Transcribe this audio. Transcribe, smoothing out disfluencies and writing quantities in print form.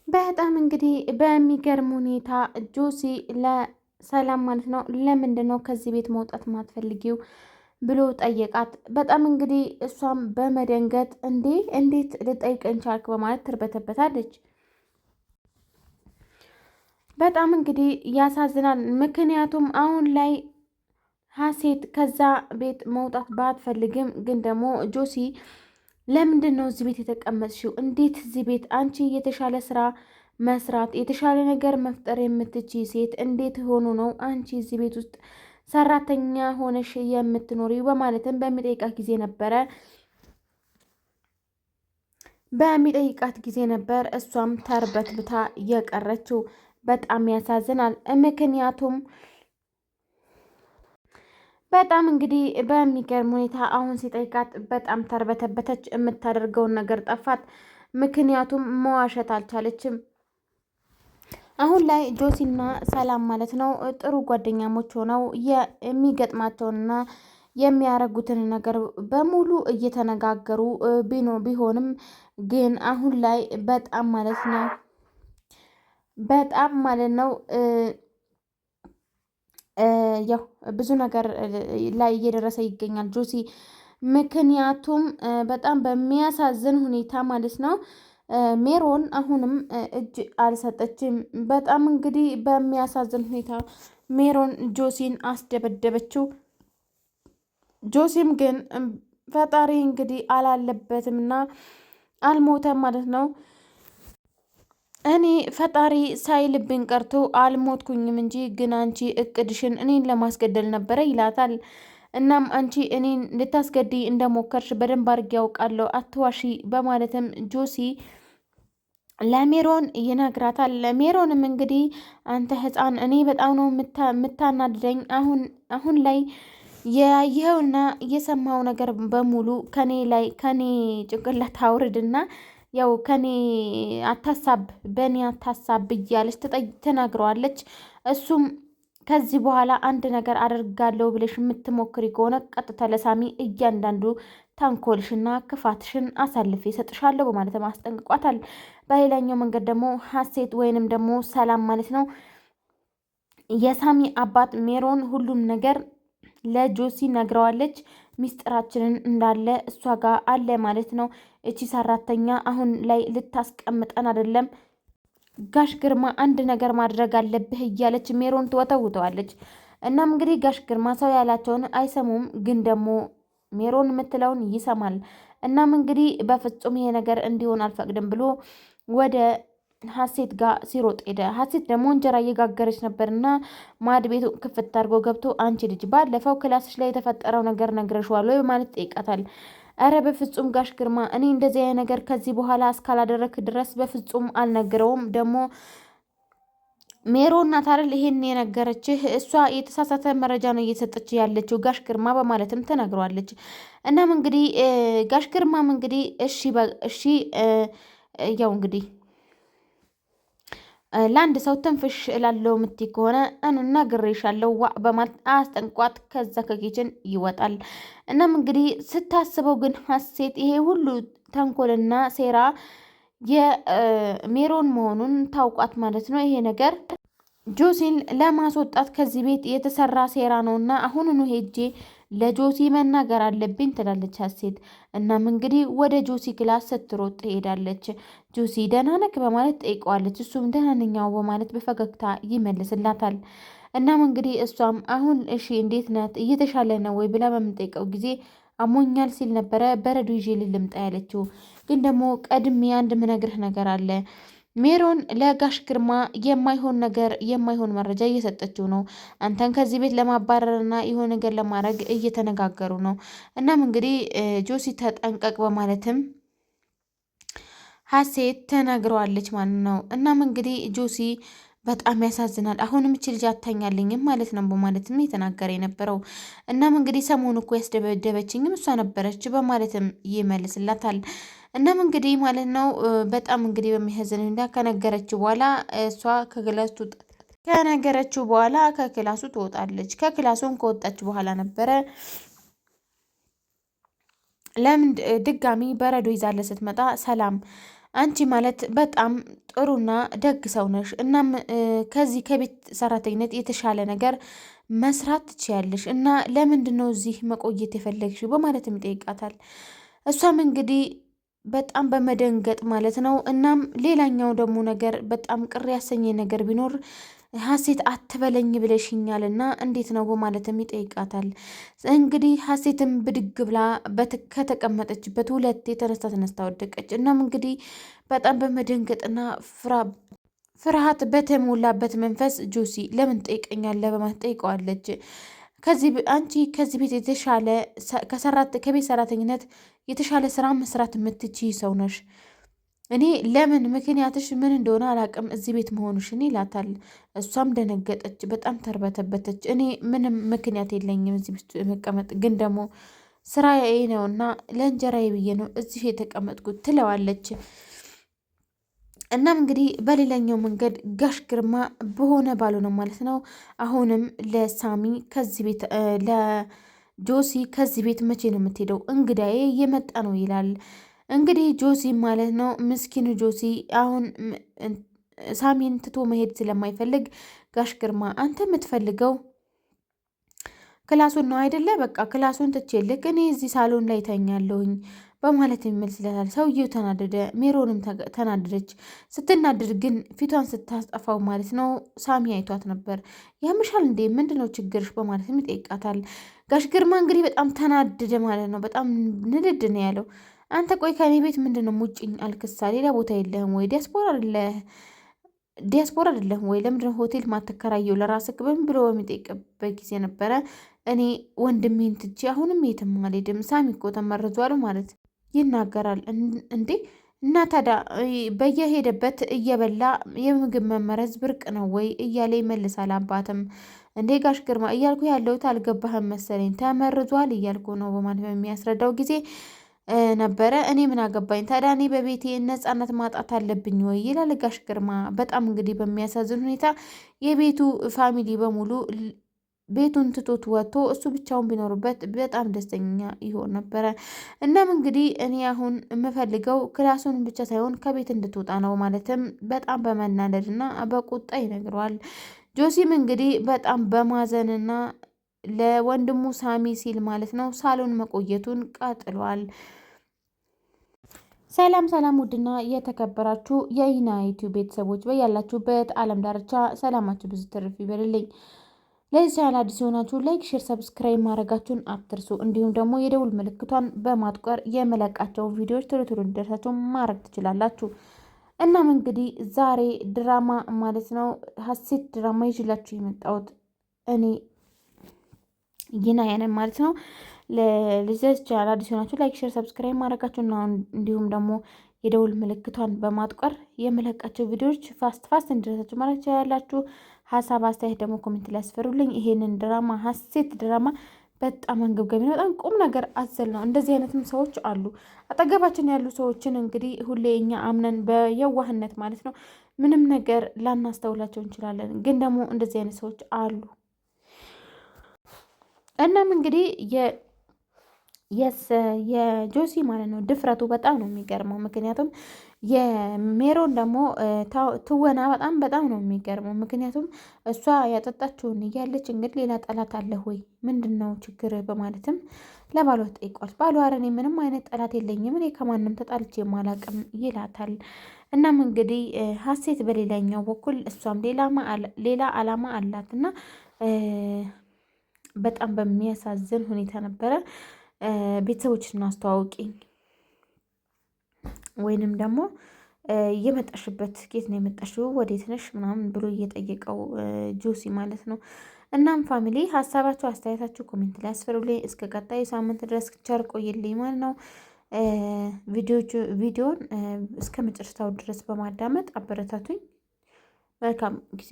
በጣም እንግዲህ በሚገርም ሁኔታ ጆሲ ለሰላም ማለት ነው ለምንድን ነው ከዚህ ቤት መውጣት ማትፈልጊው ብሎ ጠየቃት። በጣም እንግዲህ እሷም በመደንገጥ እንዴት ልጠይቀኝ ቻልክ በማለት ትርበተበታለች። በጣም እንግዲህ ያሳዝናል። ምክንያቱም አሁን ላይ ሀሴት ከዛ ቤት መውጣት ባትፈልግም ግን ደግሞ ጆሲ ለምንድን ነው እዚህ ቤት የተቀመጥሽው? እንዴት እዚህ ቤት አንቺ የተሻለ ስራ መስራት የተሻለ ነገር መፍጠር የምትችይ ሴት እንዴት ሆኖ ነው አንቺ እዚህ ቤት ውስጥ ሰራተኛ ሆነሽ የምትኖሪው? በማለትም በሚጠይቃት ጊዜ ነበር እሷም ተርበትብታ የቀረችው። በጣም ያሳዝናል። ምክንያቱም በጣም እንግዲህ በሚገርም ሁኔታ አሁን ሲጠይቃት በጣም ተርበተበተች። የምታደርገውን ነገር ጠፋት። ምክንያቱም መዋሸት አልቻለችም። አሁን ላይ ጆሲና ሰላም ማለት ነው ጥሩ ጓደኛሞች ሆነው የሚገጥማቸውንና የሚያረጉትን ነገር በሙሉ እየተነጋገሩ ቢሆንም ግን አሁን ላይ በጣም ማለት ነው ያው ብዙ ነገር ላይ እየደረሰ ይገኛል ጆሲ። ምክንያቱም በጣም በሚያሳዝን ሁኔታ ማለት ነው ሜሮን አሁንም እጅ አልሰጠችም። በጣም እንግዲህ በሚያሳዝን ሁኔታ ሜሮን ጆሲን አስደበደበችው። ጆሲም ግን ፈጣሪ እንግዲህ አላለበትም እና አልሞተም ማለት ነው። እኔ ፈጣሪ ሳይልብኝ ቀርቶ አልሞትኩኝም እንጂ ግን አንቺ እቅድሽን እኔን ለማስገደል ነበረ ይላታል። እናም አንቺ እኔን ልታስገድይ እንደሞከርሽ በደንብ አድርጌ ያውቃለሁ፣ አትዋሺ በማለትም ጆሲ ለሜሮን ይነግራታል። ለሜሮንም እንግዲህ አንተ ህፃን እኔ በጣም ነው የምታናድደኝ አሁን ላይ ያየኸውና የሰማው ነገር በሙሉ ከኔ ጭንቅላት አውርድና ያው ከኔ አታሳብ በእኔ አታሳብ እያለች ትነግረዋለች። እሱም ከዚህ በኋላ አንድ ነገር አደርጋለሁ ብለሽ የምትሞክሪ ከሆነ ቀጥታ ለሳሚ እያንዳንዱ ተንኮልሽና ክፋትሽን አሳልፌ እሰጥሻለሁ በማለት አስጠንቅቋታል። በሌላኛው መንገድ ደግሞ ሀሴት ወይንም ደግሞ ሰላም ማለት ነው የሳሚ አባት ሜሮን ሁሉም ነገር ለጆሲ ነግረዋለች። ሚስጥራችንን እንዳለ እሷ ጋር አለ ማለት ነው። እቺ ሰራተኛ አሁን ላይ ልታስቀምጠን አይደለም፣ ጋሽ ግርማ አንድ ነገር ማድረግ አለብህ እያለች ሜሮን ትወተውተዋለች። እናም እንግዲህ ጋሽ ግርማ ሰው ያላቸውን አይሰሙም፣ ግን ደግሞ ሜሮን የምትለውን ይሰማል። እናም እንግዲህ በፍጹም ይሄ ነገር እንዲሆን አልፈቅድም ብሎ ወደ ሀሴት ጋር ሲሮጥ ሄደ። ሀሴት ደግሞ እንጀራ እየጋገረች ነበርና ማድ ቤቱ ክፍት አድርጎ ገብቶ አንቺ ልጅ ባለፈው ክላስሽ ላይ የተፈጠረው ነገር ነግረሽዋል ወይ ማለት ጠይቃታል። እረ በፍጹም ጋሽ ግርማ እኔ እንደዚህ አይነት ነገር ከዚህ በኋላ እስካላደረክ ድረስ በፍጹም አልነግረውም። ደግሞ ሜሮን ናት አይደል ይሄን የነገረችህ? እሷ የተሳሳተ መረጃ ነው እየሰጠች ያለችው ጋሽ ግርማ በማለትም ተነግሯለች። እናም እንግዲህ ጋሽ ግርማም እንግዲህ እሺ ያው እንግዲህ ለአንድ ሰው ትንፍሽ እላለው የምትይ ከሆነ እነግርሻለሁ ዋ በማለት አስጠንቋት ከዛ ከኪችን ይወጣል። እናም እንግዲህ ስታስበው ግን ሀሴት ይሄ ሁሉ ተንኮልና ሴራ የሜሮን መሆኑን ታውቋት ማለት ነው። ይሄ ነገር ጆሲን ለማስወጣት ከዚህ ቤት የተሰራ ሴራ ነውና አሁኑኑ ሄጄ ለጆሲ መናገር አለብኝ ትላለች ሀሴት። እናም እንግዲህ ወደ ጆሲ ክላስ ስትሮጥ ትሄዳለች። ጆሲ ደህና ነህ በማለት ጠይቀዋለች። እሱም ደህና ነኝ በማለት በፈገግታ ይመልስላታል። እናም እንግዲህ እሷም አሁን እሺ እንዴት ናት እየተሻለ ነው ወይ ብላ በምንጠይቀው ጊዜ አሞኛል ሲል ነበረ በረዶ ይዤ ልምጣ ያለችው። ግን ደግሞ ቀድሜ አንድ ምነግርህ ነገር አለ። ሜሮን ለጋሽ ግርማ የማይሆን መረጃ እየሰጠችው ነው። አንተን ከዚህ ቤት ለማባረርና የሆነ ነገር ለማድረግ እየተነጋገሩ ነው። እናም እንግዲህ ጆሲ ተጠንቀቅ በማለትም ሀሴት ተነግረዋለች ማለት ነው። እናም እንግዲህ ጆሲ በጣም ያሳዝናል። አሁንም እቺ ልጅ አታኛልኝም ማለት ነው በማለትም የተናገረ የነበረው። እናም እንግዲህ ሰሞኑ እኮ ያስደበደበችኝም እሷ ነበረች በማለትም ይመልስላታል። እናም እንግዲህ ማለት ነው በጣም እንግዲህ በሚያሳዝን ሁኔታ እሷ ከነገረችው በኋላ ከክላሱ ትወጣለች። ከክላሱን ከወጣች በኋላ ነበረ ለምን ድጋሚ በረዶ ይዛለ ስትመጣ ሰላም አንቺ ማለት በጣም ጥሩና ደግ ሰው ነሽ። እናም ከዚህ ከቤት ሰራተኝነት የተሻለ ነገር መስራት ትችያለሽ እና ለምንድን ነው እዚህ መቆየት የፈለግሽው? በማለትም ይጠይቃታል። እሷም እንግዲህ በጣም በመደንገጥ ማለት ነው። እናም ሌላኛው ደግሞ ነገር በጣም ቅር ያሰኘ ነገር ቢኖር ሀሴት አትበለኝ ብለሽኛል እና እንዴት ነው በማለትም ይጠይቃታል። እንግዲህ ሀሴትም ብድግ ብላ ከተቀመጠችበት ሁለት የተነሳ ተነስታ ወደቀች። እናም እንግዲህ በጣም በመደንገጥና ፍርሃት በተሞላበት መንፈስ ጆሲ ለምን ትጠይቀኛለህ በማለት ጠይቀዋለች። አንቺ ከዚህ ቤት የተሻለ ከቤት ሰራተኝነት የተሻለ ስራ መስራት የምትችይ ሰው ነሽ። እኔ ለምን ምክንያትሽ ምን እንደሆነ አላውቅም እዚህ ቤት መሆኑሽን ይላታል። እሷም ደነገጠች፣ በጣም ተርበተበተች። እኔ ምንም ምክንያት የለኝም እዚህ ቤት መቀመጥ፣ ግን ደግሞ ስራዬ ነውና ለእንጀራዬ ብዬ ነው እዚህ የተቀመጥኩት ትለዋለች። እናም እንግዲህ በሌላኛው መንገድ ጋሽ ግርማ በሆነ ባልሆነ ማለት ነው አሁንም ለሳሚ ከዚህ ቤት ለጆሲ ከዚህ ቤት መቼ ነው የምትሄደው? እንግዳዬ እየመጣ ነው ይላል። እንግዲህ ጆሲ ማለት ነው ምስኪኑ ጆሲ አሁን ሳሚን ትቶ መሄድ ስለማይፈልግ ጋሽ ግርማ አንተ የምትፈልገው ክላሱን ነው አይደለ? በቃ ክላሱን ትቼልክ እኔ እዚህ ሳሎን ላይ ተኛለሁኝ በማለት ይመልስለታል። ሰውየው ተናደደ፣ ሜሮንም ተናደደች። ስትናደድ ግን ፊቷን ስታስጠፋው ማለት ነው ሳሚ አይቷት ነበር። ያምሻል እንዴ ምንድነው ችግርሽ? በማለትም ይጠይቃታል። ጋሽ ግርማ እንግዲህ በጣም ተናደደ ማለት ነው። በጣም ንድድ ነው ያለው። አንተ ቆይ ከኔ ቤት ምንድነው ሙጭኝ አልክሳ? ሌላ ቦታ የለህም ወይ? ዲያስፖራ አይደለህም ወይ? ለምንድነው ሆቴል ማትከራየው ለራስህ? በምን ብሎ በሚጠይቅበት ጊዜ ነበረ እኔ ወንድሜን ትቼ አሁንም የትም አልሄድም፣ ሳሚ እኮ ተመርዟል ማለት ይናገራል። እንዴ እና ታዲያ በየሄደበት እየበላ የምግብ መመረዝ ብርቅ ነው ወይ እያለ ይመልሳል። አባትም እንዴ ጋሽ ግርማ እያልኩ ያለሁት አልገባህም መሰለኝ፣ ተመርዟል እያልኩ ነው በማለት በሚያስረዳው ጊዜ ነበረ። እኔ ምን አገባኝ ታዲያ፣ እኔ በቤቴ ነፃነት ማጣት አለብኝ ወይ ይላል ጋሽ ግርማ። በጣም እንግዲህ በሚያሳዝን ሁኔታ የቤቱ ፋሚሊ በሙሉ ቤቱን ትቶት ወጥቶ እሱ ብቻውን ቢኖርበት በጣም ደስተኛ ይሆን ነበረ። እናም እንግዲህ እኔ አሁን የምፈልገው ክላሱን ብቻ ሳይሆን ከቤት እንድትወጣ ነው ማለትም በጣም በመናደድ እና በቁጣ ይነግረዋል። ጆሲም እንግዲህ በጣም በማዘንና ለወንድሙ ሳሚ ሲል ማለት ነው ሳሎን መቆየቱን ቀጥሏል። ሰላም ሰላም! ውድና የተከበራችሁ የይና ዩቲዩብ ቤተሰቦች በያላችሁበት ዓለም ዳርቻ ሰላማችሁ ብዙ ትርፍ ይበልልኝ። ለዚህ ቻናል አዲስ የሆናችሁ ላይክ፣ ሼር፣ ሰብስክራይብ ማድረጋችሁን አትርሱ። እንዲሁም ደግሞ የደውል ምልክቷን በማጥቆር የመለቃቸውን ቪዲዮዎች ቶሎ ቶሎ እንዲደርሳችሁ ማድረግ ትችላላችሁ። እናም እንግዲህ ዛሬ ድራማ ማለት ነው ሀሴት ድራማ ይዤላችሁ የመጣሁት እኔ ይናየንን ማለት ነው። ለዚህ ቻናል አዲስ የሆናችሁ ላይክ፣ ሼር፣ ሰብስክራይብ ማድረጋችሁና እንዲሁም ደግሞ የደውል ምልክቷን በማጥቆር የመለቃቸው ቪዲዮዎች ፋስት እንዲደርሳችሁ ማድረግ ትችላላችሁ። ሀሳብ አስተያየት ደግሞ ኮሜንት ላይ ያስፈሩልኝ። ይሄንን ድራማ ሀሴት ድራማ በጣም አንገብጋቢ ነው። በጣም ቁም ነገር አዘል ነው። እንደዚህ አይነትም ሰዎች አሉ አጠገባችን ያሉ ሰዎችን እንግዲህ ሁሌ እኛ አምነን በየዋህነት ማለት ነው ምንም ነገር ላናስተውላቸው እንችላለን። ግን ደግሞ እንደዚህ አይነት ሰዎች አሉ። እናም እንግዲህ የጆሲ ማለት ነው ድፍረቱ በጣም ነው የሚገርመው። ምክንያቱም የሜሮን ደግሞ ትወና በጣም ነው የሚገርመው። ምክንያቱም እሷ ያጠጣችውን እያለች እንግዲህ ሌላ ጠላት አለ ወይ ምንድን ነው ችግር በማለትም ለባሏ ጠይቋል። ባሏ ኧረ እኔ ምንም አይነት ጠላት የለኝም፣ እኔ ከማንም ተጣልቼ የማላቅም ይላታል። እናም እንግዲህ ሀሴት በሌላኛው በኩል እሷም ሌላ አላማ አላት እና በጣም በሚያሳዝን ሁኔታ ነበረ ቤተሰቦችን አስተዋውቂኝ ወይንም ደግሞ የመጣሽበት ኬት ነው የመጣሽው ወዴት ነሽ ምናምን ብሎ እየጠየቀው ጆሲ ማለት ነው። እናም ፋሚሊ ሀሳባችሁ አስተያየታችሁ ኮሜንት ላይ አስፈሩልኝ። እስከ ቀጣዩ ሳምንት ድረስ ቸር ቆይልኝ ማለት ነው። ቪዲዮን እስከ መጨረሻው ድረስ በማዳመጥ አበረታቱኝ። መልካም ጊዜ